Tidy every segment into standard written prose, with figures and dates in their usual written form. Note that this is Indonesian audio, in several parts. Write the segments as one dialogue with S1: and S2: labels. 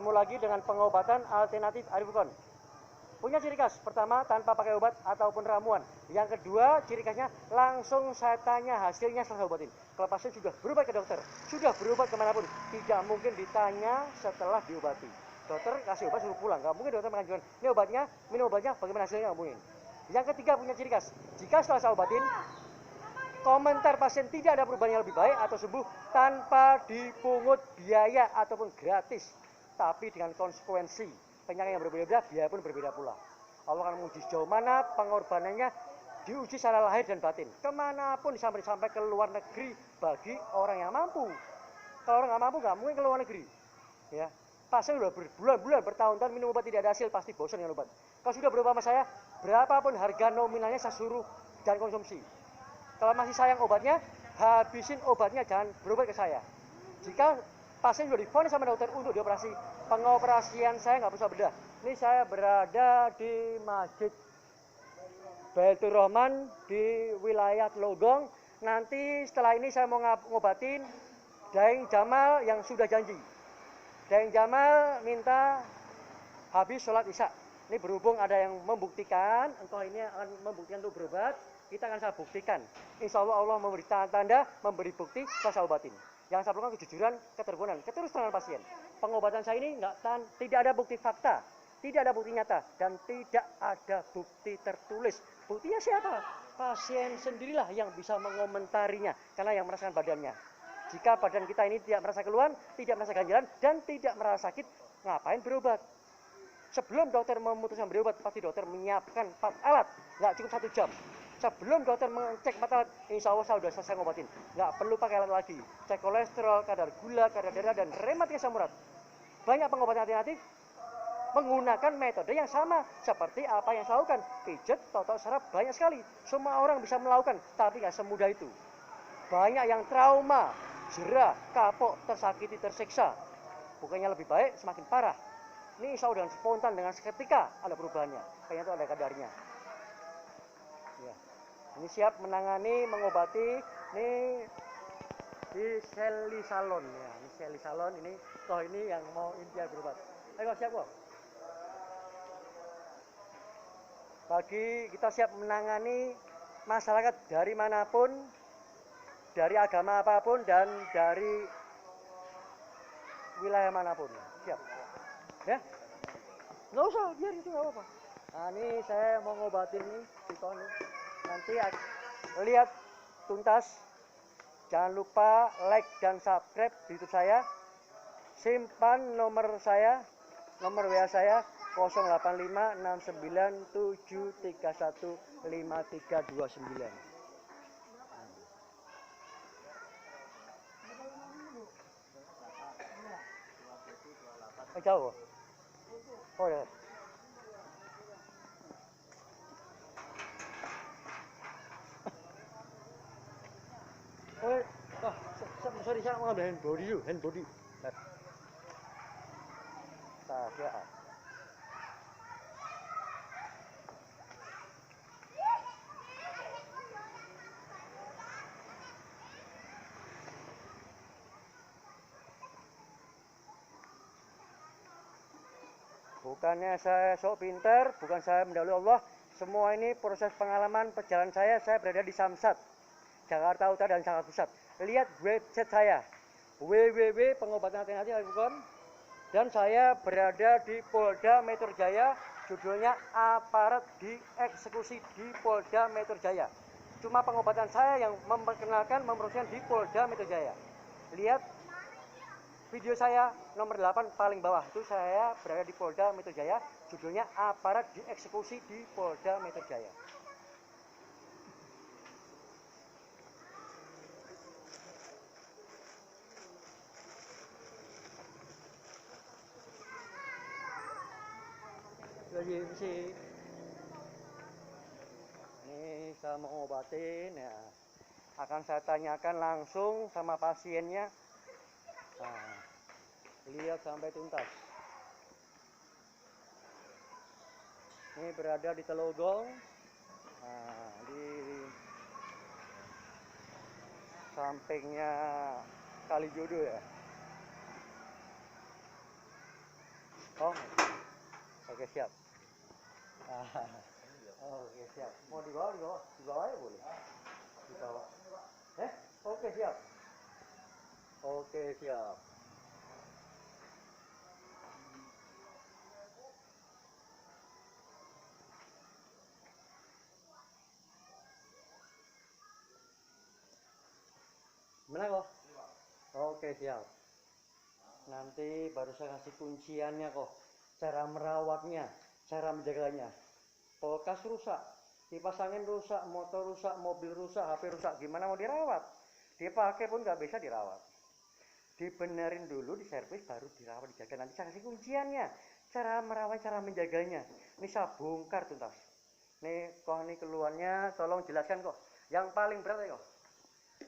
S1: bertemu lagi dengan pengobatan alternatif Arifukon. Punya ciri khas, pertama tanpa pakai obat ataupun ramuan. Yang kedua, ciri khasnya langsung saya tanya hasilnya setelah saya obatin. Kalau pasien sudah berobat ke dokter, sudah berobat kemanapun, tidak mungkin ditanya setelah diobati. Dokter kasih obat suruh pulang, nggak mungkin dokter mengajukan, ini obatnya, minum obatnya, bagaimana hasilnya, nggak mungkin. Yang ketiga punya ciri khas, jika setelah saya obatin, komentar pasien tidak ada perubahan yang lebih baik atau sembuh tanpa dipungut biaya ataupun gratis, tapi dengan konsekuensi penyakit yang berbeda-beda, biaya pun berbeda pula. Allah akan menguji sejauh mana pengorbanannya, diuji secara lahir dan batin. Kemanapun sampai ke luar negeri bagi orang yang mampu. Kalau orang nggak mampu nggak mungkin ke luar negeri. Ya, pasien sudah berbulan-bulan, bertahun-tahun minum obat tidak ada hasil, pasti bosan dengan obat. Kalau sudah berobat sama saya, berapapun harga nominalnya saya suruh dan konsumsi. Kalau masih sayang obatnya, habisin obatnya, jangan berobat ke saya. Jika pasien sudah divonis sama dokter untuk dioperasi, pengoperasian saya nggak usah bedah. Ini saya berada di Masjid Baitur Rahman di wilayah Telogong. Nanti setelah ini saya mau ngobatin Daeng Jamal yang sudah janji. Daeng Jamal minta habis sholat isya. Ini berhubung ada yang membuktikan, engkau ini akan membuktikan untuk berobat, kita akan saya buktikan. Insya Allah memberi tanda, memberi bukti, saya obatin. Yang saya perlukan kejujuran, keterbunan, keterus terangan pasien. Pengobatan saya ini tidak ada bukti fakta, tidak ada bukti nyata, dan tidak ada bukti tertulis. Buktinya siapa? Pasien sendirilah yang bisa mengomentarinya, karena yang merasakan badannya. Jika badan kita ini tidak merasa keluhan, tidak merasa ganjalan, dan tidak merasa sakit, ngapain berobat? Sebelum dokter memutuskan berobat, pasti dokter menyiapkan 4 alat, nggak cukup 1 jam. Sebelum dokter mengecek 4 alat, insya Allah saya sudah selesai ngobatin. Nggak perlu pakai alat lagi. Cek kolesterol, kadar gula, kadar darah, dan rematik asam urat. Banyak pengobatan alternatif menggunakan metode yang sama seperti apa yang saya lakukan. Pijet, totok, saraf, banyak sekali. Semua orang bisa melakukan, tapi nggak semudah itu. Banyak yang trauma, jerah, kapok, tersakiti, tersiksa. Bukannya lebih baik, semakin parah. Ini insya Allah dengan spontan, dengan seketika ada perubahannya. Kayaknya itu ada kadarnya. Ya. Ini siap menangani, mengobati. Ini di Shelly Salon ya. Ini Shelly Salon ini. Toh ini yang mau impian berobat. Ayo siap kok. Bagi kita siap menangani masyarakat dari manapun, dari agama apapun, dan dari wilayah manapun. Siap. Ya, nggak usah, biar itu nggak apa-apa. Nah ini saya mau ngobatin nih si Tony. Nanti lihat tuntas. Jangan lupa like dan subscribe di YouTube saya. Simpan nomor saya, nomor WA saya 085697315329. Jauh. Oh ya. Sorry, saya mau ambil hand body dulu, hand body. Ya. Bukannya saya sok pinter, bukan saya mendahului Allah. Semua ini proses pengalaman perjalanan saya berada di Samsat, Jakarta Utara dan Jakarta Pusat. Lihat website saya, www.pengobatanalternatif.com, dan saya berada di Polda Metro Jaya, judulnya Aparat Dieksekusi di Polda Metro Jaya. Cuma pengobatan saya yang memperkenalkan, mempromosikan di Polda Metro Jaya. Lihat video saya nomor 8 paling bawah, itu saya berada di Polda Metro Jaya, judulnya Aparat Dieksekusi di Polda Metro Jaya. Jadi ini saya mau ngobatin ya, akan saya tanyakan langsung sama pasiennya. Nah, lihat sampai tuntas. Ini berada di Telogong, nah, di sampingnya Kalijodo ya. Oh, oke siap. Oke siap. Mau dibawa, dibawa ya boleh. Dibawa. Oke siap. Oke siap. Mana kok? Oke siap. Nanti baru saya kasih kunciannya kok. Cara merawatnya, cara menjaganya. Kulkas rusak, kipas angin rusak, motor rusak, mobil rusak, HP rusak, gimana mau dirawat? Dipakai pun nggak bisa dirawat. Dibenerin dulu, diservis, baru dirawat, dijaga. Nanti saya kasih kunciannya, cara merawat, cara menjaganya. Ini saya bongkar tuntas. Nih kok, ini keluarnya, tolong jelaskan kok. Yang paling berat ya kok.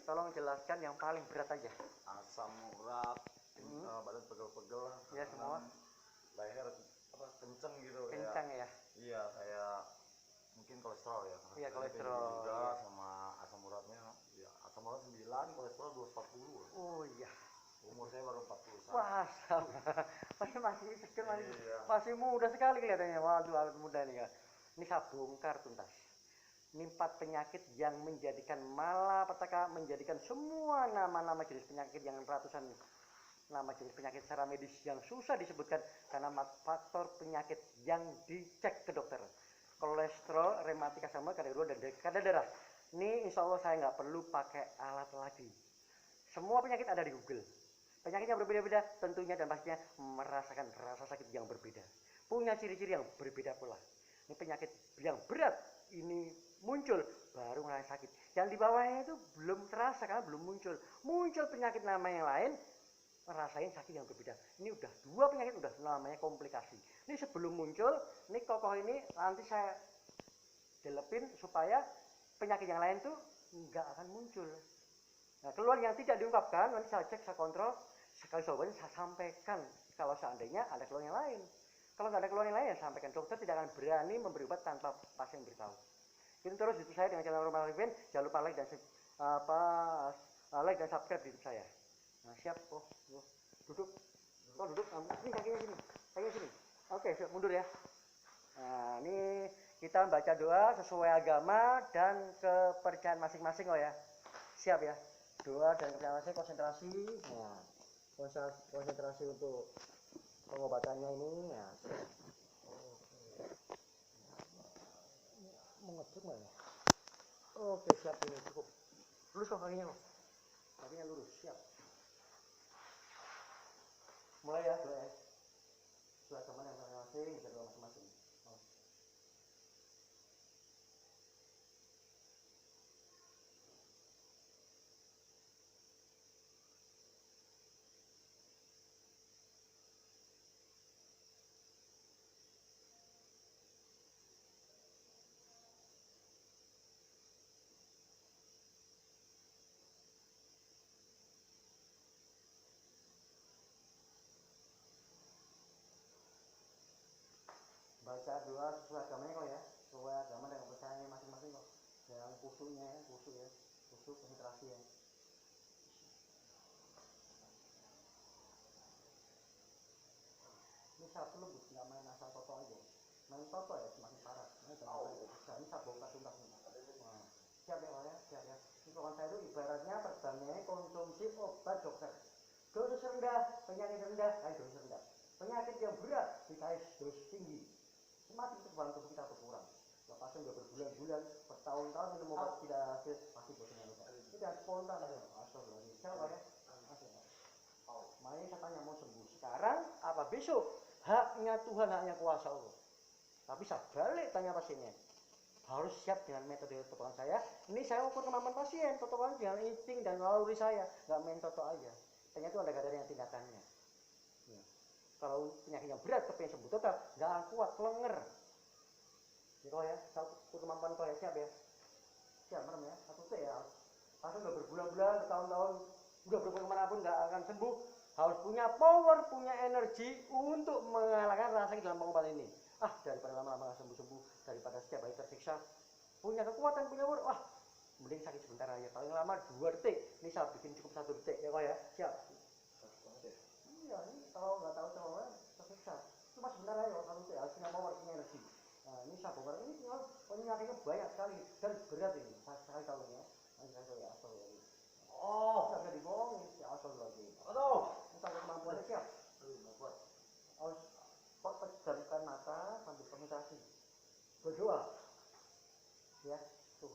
S1: Tolong jelaskan yang paling berat aja.
S2: Asam urat, badan pegel-pegel,
S1: ya semua.
S2: Leher apa kenceng gitu.
S1: Kencang ya.
S2: Iya, kayak mungkin kolesterol ya.
S1: Iya, kolesterol
S2: juga
S1: ya.
S2: sama asam uratnya. Ya, asam urat 9, kolesterol 240.
S1: Oh iya.
S2: Umur saya baru 40.
S1: Wah, masih seger, masih muda sekali kelihatannya. Waduh, awet muda nih ya. Ini saya bongkar tuntas. Ini 4 penyakit yang menjadikan malapetaka, menjadikan semua nama-nama jenis penyakit yang ratusan nama jenis penyakit secara medis yang susah disebutkan karena faktor penyakit yang dicek ke dokter. Kolesterol, rematik asam urat, kadar gula, dan kadar darah. Ini insya Allah saya nggak perlu pakai alat lagi. Semua penyakit ada di Google. Penyakit yang berbeda-beda tentunya dan pastinya merasakan rasa sakit yang berbeda. Punya ciri-ciri yang berbeda pula. Ini penyakit yang berat ini muncul baru ngerasain sakit. Yang di bawahnya itu belum terasa karena belum muncul. Muncul penyakit nama yang lain, ngerasain sakit yang berbeda. Ini udah 2 penyakit udah namanya komplikasi. Ini sebelum muncul, ini kokoh ini nanti saya delepin supaya penyakit yang lain tuh nggak akan muncul. Nah, keluar yang tidak diungkapkan, nanti saya cek, saya kontrol, sekali sobatnya saya sampaikan kalau seandainya ada keluhan yang lain. Kalau nggak ada keluhan yang lain, ya sampaikan. Dokter tidak akan berani memberi obat tanpa pasien beritahu. Itu terus YouTube saya dengan channel Normal Living. Jangan lupa like dan like dan subscribe di YouTube saya. Nah, siap. Duduk. Duduk. Ini kakinya sini. Oke, siap, mundur ya. Nah, ini kita baca doa sesuai agama dan kepercayaan masing-masing ya. Siap ya. Doa dan kepercayaan konsentrasi. Nah, konsentrasi untuk pengobatannya ini ya. Mengetuk nggak ya? Oke, siap, ini cukup. Lurus kok kakinya kok. Kakinya lurus, siap. Mulai ya, doa ya. Doa teman yang masing-masing, bisa doa masing-masing. Baca doa sesuai agamanya kok ya, sesuai agama dan kepercayaannya masing-masing kok. Yang khusyuknya ya, khusyuk konsentrasi ya. Ini satu lebih nggak main asal toto aja. Main toto ya semakin parah. Ini saya bongkar tuntas nih. Nah, siap ya, siap ya. Ini kawan saya itu ibaratnya terbangnya konsumsi obat dokter. Dosis rendah, penyakit rendah, dosis rendah. Penyakit yang berat dikasih dosis tinggi. Semakin terbang tubuh kita berkurang. Kalau pasien udah berbulan-bulan, bertahun-tahun minum obat tidak hasil, pasti bosannya lupa. Ini dan spontan aja. Astagfirullahaladzim. Siapa ya? Makanya saya tanya mau sembuh sekarang apa besok? Haknya Tuhan, haknya kuasa Allah. Tapi saya balik tanya pasiennya. Harus siap dengan metode totokan saya. Ini saya ukur kemampuan pasien. Totokan dengan insting dan naluri saya. Nggak main toto aja. Ternyata itu ada kadar tindakannya. Ya. Kalau penyakit yang berat tapi yang sembuh total, nggak akan kuat, kelenger. Gitu ya, saya ukur kemampuan kau ya, siap ya. Siap merem ya, 1 T ya. Pasien udah berbulan-bulan, bertahun-tahun, udah berbulan kemanapun nggak akan sembuh. Harus punya power, punya energi untuk mengalahkan rasa sakit dalam pengobatan ini. Daripada lama-lama nggak sembuh-sembuh, daripada setiap hari tersiksa, punya kekuatan, punya power, mending sakit sebentar aja. Paling lama 2 detik, ini saya bikin cukup 1 detik ya kok ya, siap. Iya, ini kalau nggak tahu cara tersiksa, cuma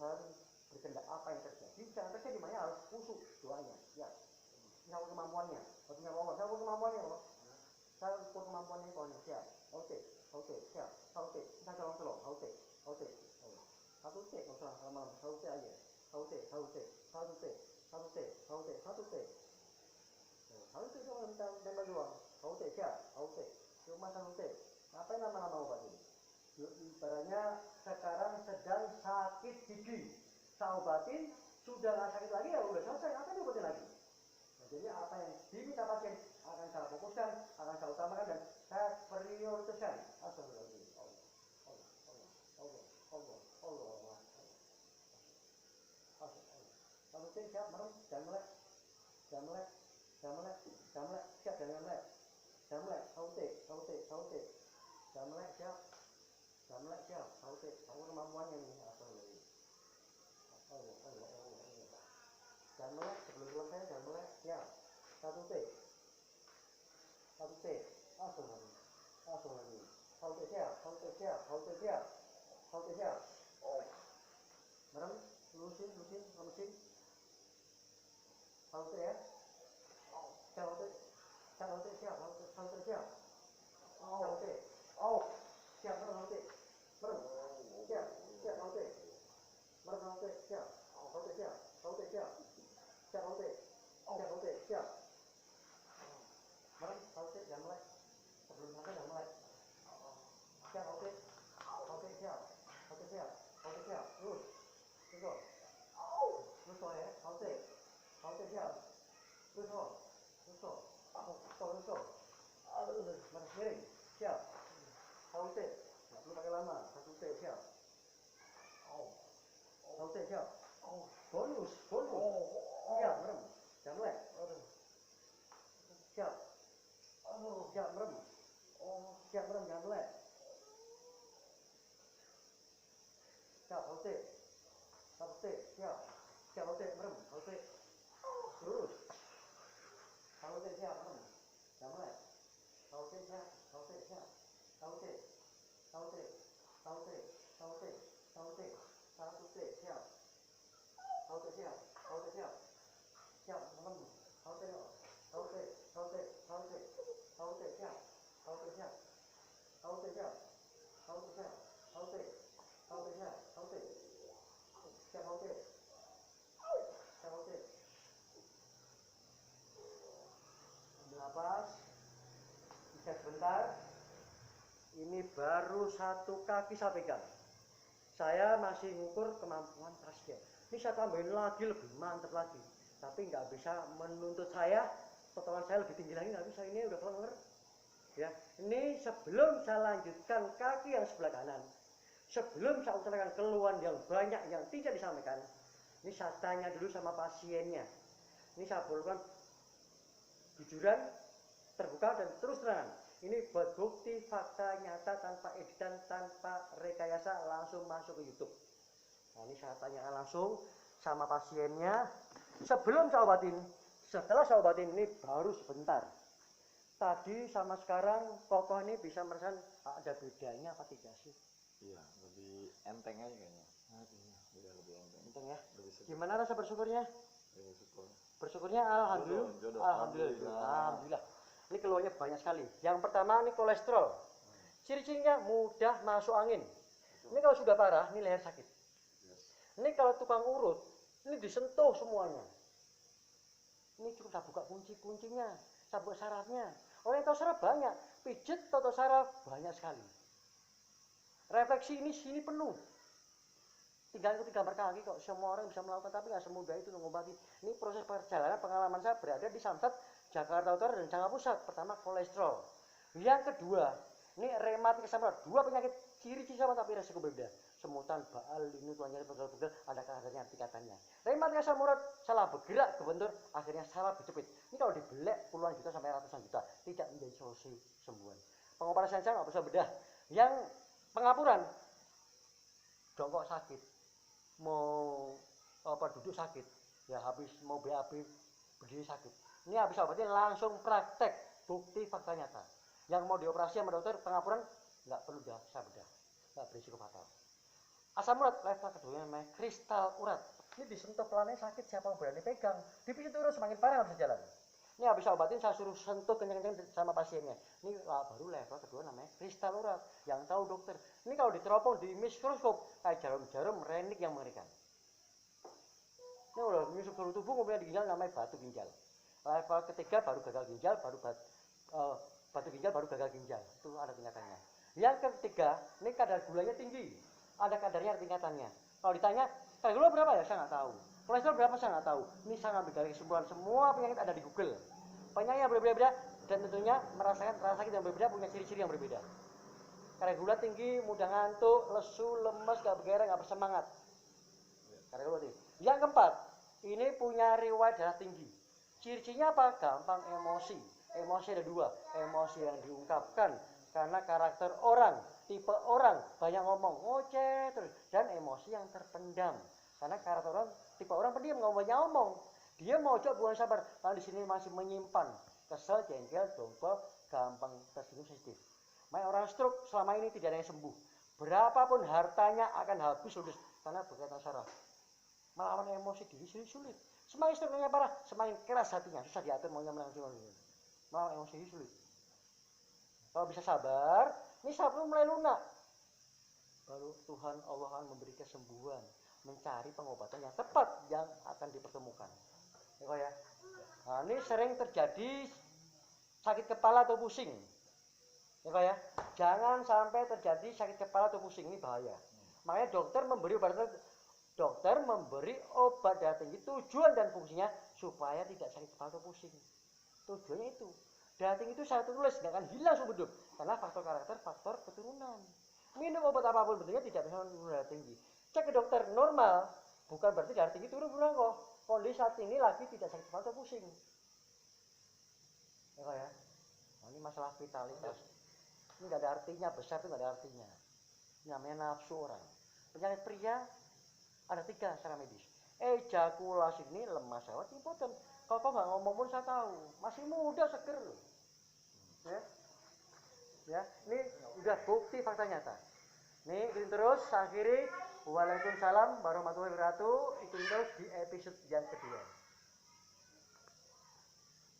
S1: Tuhan berkehendak apa yang terjadi, jangan terjadi, makanya harus khusyuk doanya. Ya, saya ukur kemampuannya, maksudnya Allah, saya ukur kemampuannya Allah, saya ukur kemampuannya Tuhan. Siap, oke, siap, oke, kita tolong, oke, satu T, nggak usah lama-lama, satu T aja, satu T, itu tembak doang, satu T, siap, cuma satu T, ngapain lama-lama obat ini? Ibaratnya sekarang sedang sakit gigi, saya obatin, sudah nggak sakit lagi ya udah selesai, apa yang diobatin lagi? Nah, jadi apa yang diminta pasien akan saya fokuskan, akan saya utamakan dan saya prioritaskan. Astagfirullahaladzim. Kalau siap merem, jangan melek, siap jangan melek, saute, jangan melek, siap, saute, kemampuannya nih, astagfirullahaladzim. Jangan melek, sebelum selesai jangan melek, siap, satu T, astagfirullahaladzim, saute siap, merem, lurusin, lemesin, saute ya, saute siap, siap, merem, siap, saute, siap, merem, saute, jangan melek, sebelum sampai jangan melek, siap, siap, lurus ya, saute siap, merem miring, siap, saute, nggak perlu pakai lama, satu T, siap, saute siap, bonus, siap, merem, jangan melek, siap, merem, jangan melek, siap, saute, siap, saute, merem, saute, lurus, saute siap, merem, jangan melek, saute siap, satu T, siap, siap, merem, saute, siap, napas, bisa sebentar. Ini baru satu kaki saya pegang. Saya masih ngukur kemampuan pasien. Ini saya tambahin lagi, lebih mantap lagi. Tapi nggak bisa menuntut saya, potongan saya lebih tinggi lagi, nggak bisa. Ini udah kelengar. Ya, ini sebelum saya lanjutkan kaki yang sebelah kanan, sebelum saya utarakan keluhan yang banyak yang tidak disampaikan, ini saya tanya dulu sama pasiennya. Ini saya bolehkan jujuran, terbuka dan terus terang. Ini buat bukti fakta nyata tanpa editan, tanpa rekayasa, langsung masuk ke YouTube. Nah, ini saya tanyakan langsung sama pasiennya sebelum saya obatin. Setelah saya obatin ini baru sebentar. Tadi sama sekarang kokoh ini bisa merasakan ada bedanya apa tidak sih?
S2: Iya, lebih enteng aja kayaknya. Iya, lebih enteng.
S1: Enteng ya?
S2: Lebih sedikit.
S1: Gimana rasa bersyukurnya?
S2: Bersyukur.
S1: Bersyukurnya alhamdulillah. Alhamdulillah. Ini keluarnya banyak sekali. Yang pertama ini kolesterol. Ciri-cirinya mudah masuk angin. Ini kalau sudah parah, ini leher sakit. Ini kalau tukang urut, ini disentuh semuanya. Ini cukup saya buka kunci-kuncinya, saya buka sarafnya. Orang yang tahu saraf banyak, pijet tahu saraf banyak sekali. Refleksi ini sini penuh. Tinggal ikuti gambar kaki kok, semua orang bisa melakukan, tapi nggak semudah itu mengobati. Ini proses perjalanan pengalaman saya berada di Samsat, Jakarta Utara dan Jakarta Pusat. Pertama kolesterol. Yang kedua, ini rematik asam urat. Dua penyakit ciri-ciri sama tapi resiko berbeda. Semutan, baal, linu, tuanya, pegel-pegel, ada kadarnya, tingkatannya. Rematik asam urat salah bergerak, kebentur, akhirnya salah berjepit. Ini kalau dibelek puluhan juta sampai ratusan juta, tidak menjadi solusi sembuhan. Pengoperasian saya nggak bisa bedah. Yang pengapuran, jongkok sakit, mau duduk sakit, ya habis mau BAB berdiri sakit. Ini habis obatin langsung praktek, bukti fakta nyata. Yang mau dioperasi sama dokter pengapuran nggak perlu saya bedah, nggak berisiko fatal. Asam urat level kedua namanya kristal urat. Ini disentuh pelannya sakit, siapa yang berani pegang. Dipicu terus semakin parah nggak bisa jalan. Ini habis saya obatin saya suruh sentuh kenceng-kenceng sama pasiennya. Ini baru level kedua namanya kristal urat. Yang tahu dokter. Ini kalau diteropong di mikroskop kayak jarum-jarum renik yang mengerikan. Ini udah menyusup seluruh tubuh kemudian di ginjal namanya batu ginjal. Level ketiga baru gagal ginjal, baru batu ginjal, baru gagal ginjal. Itu ada tingkatannya. Yang ketiga, ini kadar gulanya tinggi. Ada kadarnya, ada tingkatannya. Kalau ditanya, kadar gula berapa ya? Saya nggak tahu. Kolesterol berapa? Saya nggak tahu. Ini saya ngambil dari kesimpulan semua penyakit ada di Google. Penyakit yang berbeda-beda dan tentunya merasakan rasa sakit yang berbeda punya ciri-ciri yang berbeda. Kadar gula tinggi, mudah ngantuk, lesu, lemes, gak bergairah, gak bersemangat. Kadar gula tinggi. Yang keempat, ini punya riwayat darah tinggi. Ciri-cirinya apa? Gampang emosi. Emosi ada dua. Emosi yang diungkapkan karena karakter orang, tipe orang, banyak ngomong, ngoceh terus. Dan emosi yang terpendam. Karena karakter orang, tipe orang pendiam, nggak banyak ngomong. Dia mau coba bukan sabar. Kalau di sini masih menyimpan. Kesel, jengkel, dongkol, gampang tersinggung, sensitif. Makanya orang stroke selama ini tidak ada yang sembuh. Berapapun hartanya akan habis ludes karena berkaitan saraf. Melawan emosi diri sulit. Semakin stroke-nya parah, semakin keras hatinya, susah diatur maunya melawan emosi sulit. Kalau bisa sabar, ini sabar mulai lunak. Baru Tuhan Allah akan memberi kesembuhan, mencari pengobatan yang tepat yang akan dipertemukan. Ya. Nah, ini sering terjadi sakit kepala atau pusing. Ya. Jangan sampai terjadi sakit kepala atau pusing, ini bahaya. Makanya dokter memberi obat darah tinggi, tujuan dan fungsinya supaya tidak sakit kepala atau pusing. Tujuannya itu. Darah tinggi itu saya tulis nggak akan hilang seumur hidup karena faktor karakter, faktor keturunan. Minum obat apapun bentuknya tidak bisa menurunkan darah tinggi. Cek ke dokter normal, bukan berarti darah tinggi turun kok. Kondisi saat ini lagi tidak sakit kepala atau pusing. Ya. Nah, ini masalah vitalitas. Ini nggak ada artinya, besar itu nggak ada artinya. Ini namanya nafsu orang. Penyakit pria ada 3 secara medis. Ejakulasi ini lemah syahwat impoten. Kalau kau nggak ngomong pun saya tahu. Masih muda seger loh. Ya, ini udah bukti fakta nyata. Nih, ikutin terus. Saya akhiri. Waalaikumsalam warahmatullahi wabarakatuh. Ikutin terus di episode yang kedua.